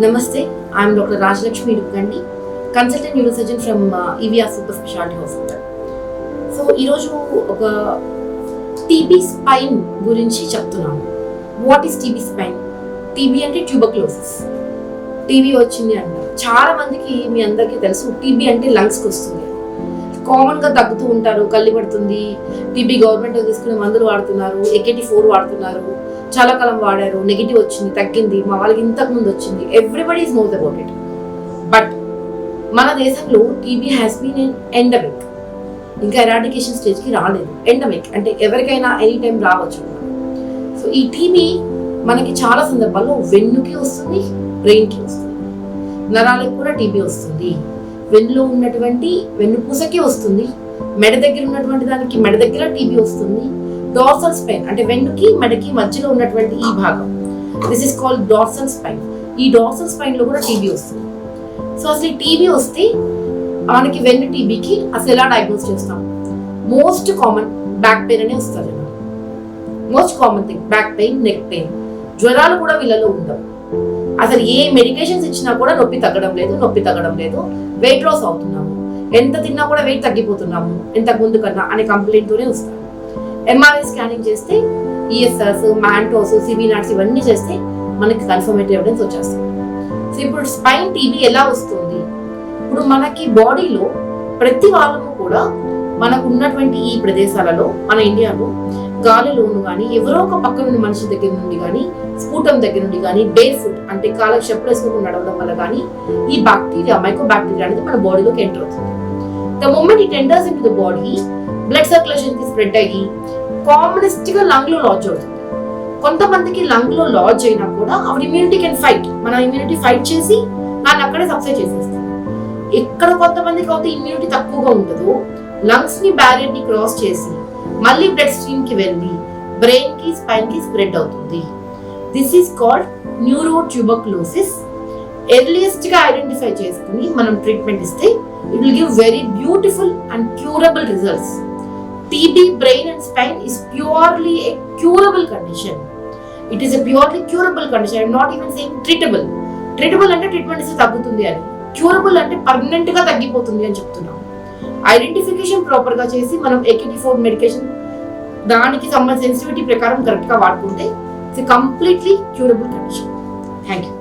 Namaste, I am Dr. Rajlakshmi Rukandi, consultant neurosurgeon from EVR Super Specialty Hospital. So, ఈరోజు ఒక TB spine గురించి చెప్తున్నాను. What is TB spine? TB అంటే tuberculosis. TB వచ్చింది అంటారు. చాలా మందికి మీ అందరికీ తెలుసు టీబీ అంటే లంగ్స్కి వస్తుంది. కామన్గా తగ్గుతూ ఉంటారు, కళ్ళు పడుతుంది, టీబీ గవర్నమెంట్ తీసుకునే మందులు వాడుతున్నారు, AKT4 వాడుతున్నారు, చాలా కాలం వాడారు, నెగిటివ్ వచ్చింది, తగ్గింది, మా వాళ్ళకి ఇంతకు ముందు వచ్చింది. Everybody is knows about it. But మన దేశంలో TB has been an endemic. ఇంకా ఎరాడికేషన్ స్టేజ్కి రాలేదు. ఎండమిక్ అంటే ఎవరికైనా ఎనీ టైం రావచ్చు. సో ఈ టీబీ మనకి చాలా సందర్భాల్లో వెన్నుకి వస్తుంది, బ్రెయిన్కి వస్తుంది, నరాలకు కూడా టీబీ వస్తుంది. వెన్నులో ఉన్నటువంటి వెన్నుపూసకి వస్తుంది, మెడ దగ్గర ఉన్నటువంటి దానికి మెడ దగ్గర టీబీ వస్తుంది. డార్సల్ స్పైన్ అంటే వెన్నుకి మెడకి మధ్యలో ఉన్నటువంటి ఈ భాగం, this is called dorsal spine. ఈ డార్సల్ స్పైన్ లో కూడా టీబీ వస్తుంది. సో అసలు ఈ టీబీ వస్తే మనకి వెన్ను టీబీకి అసలు ఎలా డయాగ్నోస్ చేస్తాం? మోస్ట్ కామన్ బ్యాక్ పెయిన్ అనే వస్తుంది. Most common thing back pain, neck pain. జ్వరాలు కూడా వీళ్ళలో ఉండవు. అసలు ఏ మెడికేషన్స్ ఇచ్చినా కూడా నొప్పి తగ్గడం లేదు. వెయిట్ లాస్ అవుతున్నాము, ఎంత తిన్నా కూడా వెయిట్ తగ్గిపోతున్నాము ఇంతకు ముందు కన్నా అనే కంప్లైంట్ తోనే వస్తారు. MRI స్కానింగ్ చేస్తే ESS, మాంటోస్, సిబినాట్స్ ఇవన్నీ చేస్తే మనకి కన్ఫర్మేటివ్ ఎవిడెన్స్ వచ్చేస్తుంది. సో ఇప్పుడు స్పైన్ టీబీ ఎలా వస్తుంది? ఇప్పుడు మనకి బాడీలో ప్రతి వాళ్ళము కూడా మనకు ఉన్నటువంటి ఈ ప్రదేశాలలో మన ఇండియాలో గాలిలోను కానీ ఎవరో ఒక పక్క నుండి మనిషి దగ్గర నుండి కానీ స్ఫూటం దగ్గర నుండి కానీ బేర్ ఫుట్ అంటే కాళ్ళకి చెప్పులు వేసుకుని నడవడం వల్ల కానీ ఈ బ్యాక్టీరియా మైక్రో బ్యాక్టీరియా అనేది మన బాడీలోకి ఎంటర్ అవుతుంది. The moment it enters into the body, blood circulation కి స్ప్రెడ్ అయ్యి కామనిస్ట్ గా లంగ్ లో లాడ్జ్ అవుతుంది. కొంతమందికి లంగ్ లో లాడ్జ్ అయినా కూడా అవర్ ఇమ్యూనిటీ కెన్ ఫైట్. మన ఇమ్యూనిటీ ఫైట్ చేసి దాన్ని అక్కడే సబ్సైడ్ చేసేస్తుంది. ఎక్కడ కొంతమందికి అయితే ఇమ్యూనిటీ తక్కువగా ఉంటుందో లంగ్స్ ని బ్యారియర్ ని క్రాస్ చేసి మళ్ళీ బ్లడ్ స్ట్రీమ్ కి వెళ్ళి బ్రెయిన్ కి స్పైన్ కి స్ప్రెడ్ అవుతుంది. This is called neurotuberculosis. Earliest గా ఐడెంటిఫై చేసుకుని మనం ట్రీట్మెంట్ ఇస్తే it will give very beautiful and curable results. TB, brain and spine is purely a curable condition. It is a purely curable condition. I am not even saying treatable. Treatable అంటే treatment ఇస్తే తగ్గుతుంది అని, curable అంటే permanent గా తగ్గిపోతుంది అని చెప్తున్నాం. Identification proper గా చేసి మనం AKT4 మెడికేషన్ దానికి సంబంధించిన సెన్సిటివిటీ ప్రకారం కరెక్ట్ గా వాడుకుంటే it's completely curable condition. Thank you.